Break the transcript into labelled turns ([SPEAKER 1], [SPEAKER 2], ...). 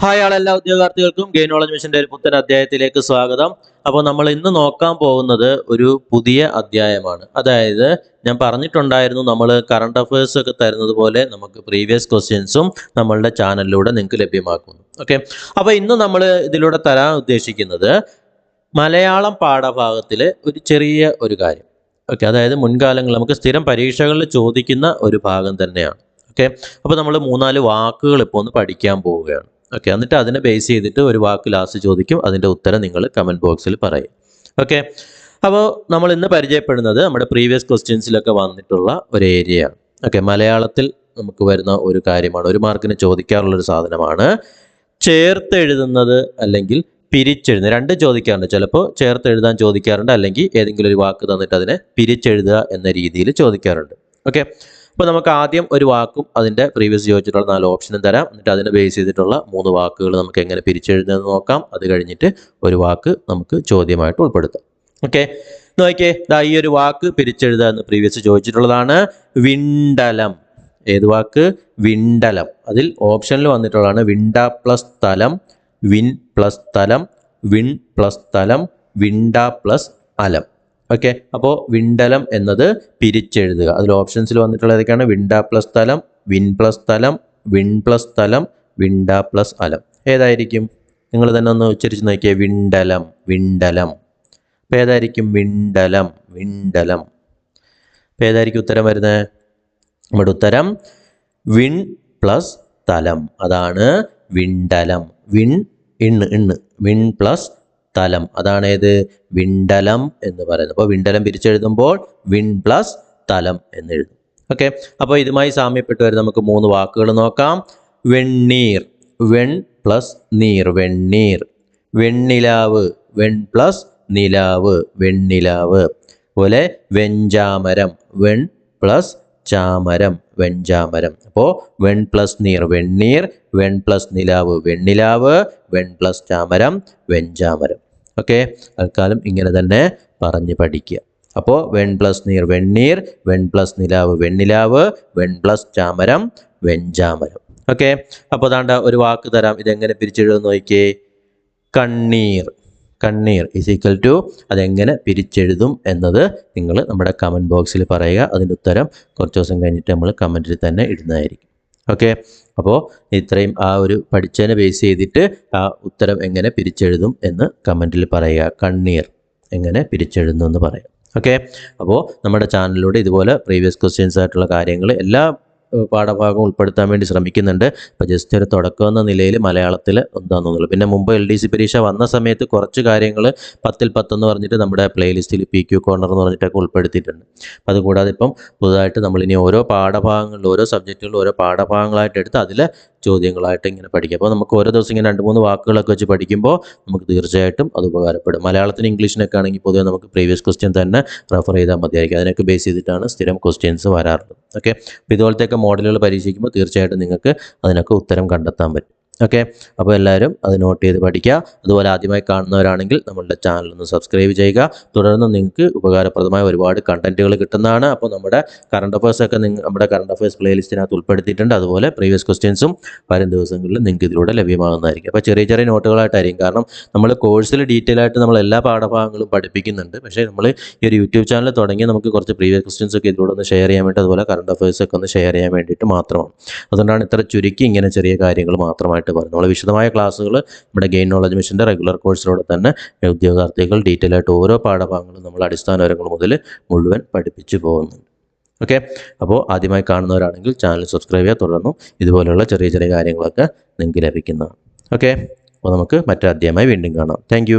[SPEAKER 1] Hi എല്ലാ ഉദ്യോഗാർത്ഥികൾക്കും gain knowledge മിഷന്റെ ഒരു പുത്തൻ അധ്യായത്തിലേക്ക് സ്വാഗതം. അപ്പോൾ നമ്മൾ ഇന്ന് നോക്കാൻ പോകുന്നത് ഒരു പുതിയ അധ്യായമാണ്. അതായത് ഞാൻ പറഞ്ഞിട്ടുണ്ടായിരുന്നു നമ്മൾ കറണ്ട് അഫയേഴ്സ് ഒക്കെ തരുന്നത് പോലെ നമുക്ക് പ്രീവിയസ് ക്വസ്റ്റ്യൻസും നമ്മളുടെ ചാനലിലൂടെ നിങ്ങൾക്ക് ലഭ്യമാക്കുന്നു. ഓക്കെ, അപ്പോൾ ഇന്ന് നമ്മൾ ഇതിലൂടെ തരാൻ ഉദ്ദേശിക്കുന്നത് മലയാളം പാഠഭാഗത്തിലെ ഒരു ചെറിയ ഒരു കാര്യം. ഓക്കെ, അതായത് മുൻകാലങ്ങളിൽ നമുക്ക് സ്ഥിരം പരീക്ഷകളിൽ ചോദിക്കുന്ന ഒരു ഭാഗം തന്നെയാണ്. ഓക്കെ, അപ്പോൾ നമ്മൾ 3-4 വാക്കുകൾ ഇപ്പോൾ ഒന്ന് പഠിക്കാൻ പോവുകയാണ്. ഓക്കെ, എന്നിട്ട് അതിനെ ബേസ് ചെയ്തിട്ട് ഒരു വാക്ക് ലാസ്റ്റ് ചോദിക്കും, അതിൻ്റെ ഉത്തരം നിങ്ങൾ കമൻറ്റ് ബോക്സിൽ പറയും. ഓക്കെ, അപ്പോൾ നമ്മൾ ഇന്ന് പരിചയപ്പെടുന്നത് നമ്മുടെ പ്രീവിയസ് ക്വസ്റ്റ്യൻസിലൊക്കെ വന്നിട്ടുള്ള ഒരു ഏരിയയാണ്. ഓക്കെ, മലയാളത്തിൽ നമുക്ക് വരുന്ന ഒരു കാര്യമാണ്, 1 മാർക്കിന് ചോദിക്കാറുള്ളൊരു സാധനമാണ് ചേർത്തെഴുതുന്നത് അല്ലെങ്കിൽ പിരിച്ചെഴുതുന്നത്. 2 ചോദിക്കാറുണ്ട്. ചിലപ്പോൾ ചേർത്തെഴുതാൻ ചോദിക്കാറുണ്ട്, അല്ലെങ്കിൽ ഏതെങ്കിലും ഒരു വാക്ക് തന്നിട്ട് അതിനെ പിരിച്ചെഴുതുക എന്ന രീതിയിൽ ചോദിക്കാറുണ്ട്. ഓക്കെ, അപ്പോൾ നമുക്ക് ആദ്യം ഒരു വാക്കും അതിൻ്റെ പ്രീവിയസ് ചോദിച്ചിട്ടുള്ള 4 ഓപ്ഷനും തരാം. എന്നിട്ട് അതിനെ ബേസ് ചെയ്തിട്ടുള്ള 3 വാക്കുകൾ നമുക്ക് എങ്ങനെ പിരിച്ചെഴുതുന്നത് നോക്കാം. അത് കഴിഞ്ഞിട്ട് ഒരു വാക്ക് നമുക്ക് ചോദ്യമായിട്ട് ഉൾപ്പെടുത്താം. ഓക്കെ, നോക്കിയേ, ഈ ഒരു വാക്ക് പിരിച്ചെഴുതുക എന്ന് പ്രീവിയസ് ചോദിച്ചിട്ടുള്ളതാണ്. വിണ്ടലം. ഏത് വാക്ക്? വിണ്ടലം. അതിൽ ഓപ്ഷനിൽ വന്നിട്ടുള്ളതാണ് വിണ്ട പ്ലസ് സ്ഥലം, വിൻ പ്ലസ് സ്ഥലം, വിൺ പ്ലസ് സ്ഥലം, വിണ്ട പ്ലസ് അലം. ഓക്കെ, അപ്പോൾ വിണ്ടലം എന്നത് പിരിച്ചെഴുതുക. അതിൽ ഓപ്ഷൻസിൽ വന്നിട്ടുള്ള ഏതൊക്കെയാണ്? വിണ്ട പ്ലസ് സ്ഥലം, വിൻ പ്ലസ് സ്ഥലം, വിൺ പ്ലസ് സ്ഥലം, വിണ്ട പ്ലസ് അലം. ഏതായിരിക്കും? നിങ്ങൾ തന്നെ ഒന്ന് ഉച്ചരിച്ച് നോക്കിയേ. വിണ്ടലം, വിണ്ടലം. അപ്പോൾ ഏതായിരിക്കും? വിണ്ടലം, വിണ്ടലം. അപ്പോൾ ഏതായിരിക്കും ഉത്തരം വരുന്നത്? നമ്മുടെ ഉത്തരം വിൺ പ്ലസ് സ്ഥലം, അതാണ് വിണ്ടലം. വിൺ ഇണ്ണ് വിൺ പ്ലസ് സ്ഥലം, അതാണ് ഏത്? വിണ്ടലം എന്ന് പറയുന്നത്. അപ്പോൾ വിണ്ടലം പിരിച്ചെഴുതുമ്പോൾ വിൺ പ്ലസ് സ്ഥലം എന്ന് എഴുതും. ഓക്കെ, അപ്പോൾ ഇതുമായി സാമ്യപ്പെട്ട് വരെ നമുക്ക് 3 വാക്കുകൾ നോക്കാം. വെണ്ണീർ, വെൺ പ്ലസ് നീർ, വെണ്ണീർ. വെണ്ണിലാവ്, വെൺ പ്ലസ് നിലാവ്, വെണ്ണിലാവ്. അതുപോലെ വെഞ്ചാമരം, വെൺ പ്ലസ് ചാമരം, വെഞ്ചാമരം. അപ്പോൾ വെൺ പ്ലസ് നീർ വെണ്ണീർ, വെൺ പ്ലസ് നിലാവ് വെണ്ണിലാവ്, വെൺ പ്ലസ് ചാമരം വെഞ്ചാമരം. ഓക്കെ, തൽക്കാലം ഇങ്ങനെ തന്നെ പറഞ്ഞ് പഠിക്കുക. അപ്പോൾ വെൺ പ്ലസ് നീർ വെണ്ണീർ, വെൺ പ്ലസ് നിലാവ് വെണ്ണിലാവ്, വെൺ പ്ലസ് ചാമരം വെഞ്ചാമരം. ഓക്കെ, അപ്പോൾ ദാണ്ട ഒരു വാക്ക് തരാം. ഇതെങ്ങനെ പിരിച്ചെഴുതുമെന്ന് നോക്കിയേ. കണ്ണീർ. കണ്ണീർ ഈസ് ഈക്വൽ ടു അതെങ്ങനെ പിരിച്ചെഴുതും എന്നത് നിങ്ങൾ നമ്മുടെ കമൻറ്റ് ബോക്സിൽ പറയുക. അതിൻ്റെ ഉത്തരം കുറച്ച് ദിവസം കഴിഞ്ഞിട്ട് നമ്മൾ കമൻറ്റിൽ തന്നെ ഇടുന്നതായിരിക്കും. ഓക്കെ, അപ്പോൾ ഇത്രയും ആ ഒരു പഠിച്ചതിനെ ബേസ് ചെയ്തിട്ട് ആ ഉത്തരം എങ്ങനെ പിരിച്ചെഴുതും എന്ന് കമൻറ്റിൽ പറയുക. കണ്ണീർ എങ്ങനെ പിരിച്ചെഴുതുന്നു എന്ന് പറയാം. ഓക്കെ, അപ്പോൾ നമ്മുടെ ചാനലിലൂടെ ഇതുപോലെ പ്രീവിയസ് ക്വസ്റ്റ്യൻസ് ആയിട്ടുള്ള കാര്യങ്ങൾ എല്ലാ പാഠഭാഗം ഉൾപ്പെടുത്താൻ വേണ്ടി ശ്രമിക്കുന്നുണ്ട്. അപ്പോൾ ജസ്റ്റ് ഒരു തുടക്കം എന്ന നിലയിൽ മലയാളത്തിൽ എന്താണെന്നുള്ളൂ. പിന്നെ മുമ്പ് LDC പരീക്ഷ വന്ന സമയത്ത് കുറച്ച് കാര്യങ്ങൾ 10-ൽ 10 എന്ന് പറഞ്ഞിട്ട് നമ്മുടെ പ്ലേലിസ്റ്റിൽ PQ കോർണർ എന്ന് പറഞ്ഞിട്ടൊക്കെ ഉൾപ്പെടുത്തിയിട്ടുണ്ട്. അപ്പോൾ അതുകൂടാതെ ഇപ്പം പുതുതായിട്ട് നമ്മളിനി ഓരോ പാഠഭാഗങ്ങളിൽ ഓരോ സബ്ജക്റ്റുകളും ഓരോ പാഠഭാഗങ്ങളായിട്ട് എടുത്ത് അതിലെ ചോദ്യങ്ങളായിട്ട് ഇങ്ങനെ പഠിക്കുക. അപ്പോൾ നമുക്ക് ഓരോ ദിവസം ഇങ്ങനെ 2-3 വാക്കുകളൊക്കെ വെച്ച് പഠിക്കുമ്പോൾ നമുക്ക് തീർച്ചയായിട്ടും അത് ഉപകാരപ്പെടും. മലയാളത്തിന് ഇംഗ്ലീഷിനൊക്കെ ആണെങ്കിൽ പൊതുവെ നമുക്ക് പ്രീവിയസ് ക്വസ്റ്റ്യൻ തന്നെ റെഫർ ചെയ്താൽ മതിയായിരിക്കും. അതിനൊക്കെ ബേസ് ചെയ്തിട്ടാണ് സ്ഥിരം ക്വസ്റ്റ്യൻസ് വരാറുള്ളത്. ഓക്കെ, അപ്പോൾ ഇതുപോലത്തെയൊക്കെ മോഡലുകൾ പരീക്ഷിക്കുമ്പോൾ തീർച്ചയായിട്ടും നിങ്ങൾക്ക് അതിനൊക്കെ ഉത്തരം കണ്ടെത്താൻ പറ്റും. ഓക്കെ, അപ്പോൾ എല്ലാവരും അത് നോട്ട് ചെയ്ത് പഠിക്കുക. അതുപോലെ ആദ്യമായി കാണുന്നവരാണെങ്കിൽ നമ്മളുടെ ചാനൽ ഒന്ന് സബ്സ്ക്രൈബ് ചെയ്യുക. തുടർന്ന് നിങ്ങൾക്ക് ഉപകാരപ്രദമായ ഒരുപാട് കണ്ടന്റുകൾ കിട്ടുന്നതാണ്. അപ്പോൾ നമ്മുടെ കറണ്ട് അഫയേഴ്സ് ഒക്കെ നമ്മുടെ കറണ്ട് അഫയേഴ്സ് പ്ലേലിസ്റ്റിനകത്ത് ഉൾപ്പെടുത്തിയിട്ടുണ്ട്. അതുപോലെ പ്രീവിയസ് ക്വസ്റ്റ്യൻസും വരും ദിവസങ്ങളിൽ നിങ്ങൾക്ക് ഇതിലൂടെ ലഭ്യമാകുന്നതായിരിക്കും. അപ്പോൾ ചെറിയ ചെറിയ നോട്ടുകളായിട്ടായിരിക്കും. കാരണം നമ്മൾ കോഴ്സിൽ ഡീറ്റെയിൽ ആയിട്ട് നമ്മൾ എല്ലാ പാഠഭാഗങ്ങളും പഠിപ്പിക്കുന്നുണ്ട്. പക്ഷേ നമ്മൾ ഈ ഒരു യൂട്യൂബ് ചാനൽ തുടങ്ങി നമുക്ക് കുറച്ച് പ്രീവിയസ് ക്വസ്റ്റ്യൻസ് ഒക്കെ ഇതിലൂടെ ഒന്ന് ഷെയർ ചെയ്യാൻ വേണ്ടി, അതുപോലെ കറണ്ട് അഫയേഴ്സ് ഒക്കെ ഒന്ന് ഷെയർ ചെയ്യാൻ വേണ്ടിയിട്ട് മാത്രമാണ്. അതുകൊണ്ടാണ് ഇത്ര ചുരുക്കി ഇങ്ങനെ ചെറിയ കാര്യങ്ങൾ മാത്രമായിട്ട് പറഞ്ഞു. നമ്മൾ വിശദമായ ക്ലാസ്സുകൾ നമ്മുടെ ഗെയിൻ നോളജ് മിഷൻ്റെ റെഗുലർ കോഴ്സിലൂടെ തന്നെ ഉദ്യോഗാർത്ഥികൾ ഡീറ്റെയിൽ ആയിട്ട് ഓരോ പാഠഭാഗങ്ങളും നമ്മൾ അടിസ്ഥാന വിവരങ്ങൾ മുതൽ മുഴുവൻ പഠിപ്പിച്ചു പോകുന്നുണ്ട്. ഓക്കെ, അപ്പോൾ ആദ്യമായി കാണുന്നവരാണെങ്കിൽ ചാനൽ സബ്സ്ക്രൈബ് ചെയ്യുക. തുടർന്നും ഇതുപോലെയുള്ള ചെറിയ ചെറിയ കാര്യങ്ങളൊക്കെ നിങ്ങൾക്ക് ലഭിക്കുന്നതാണ്. ഓക്കെ, അപ്പോൾ നമുക്ക് മറ്റൊരു അധ്യായമായി വീണ്ടും കാണാം. താങ്ക്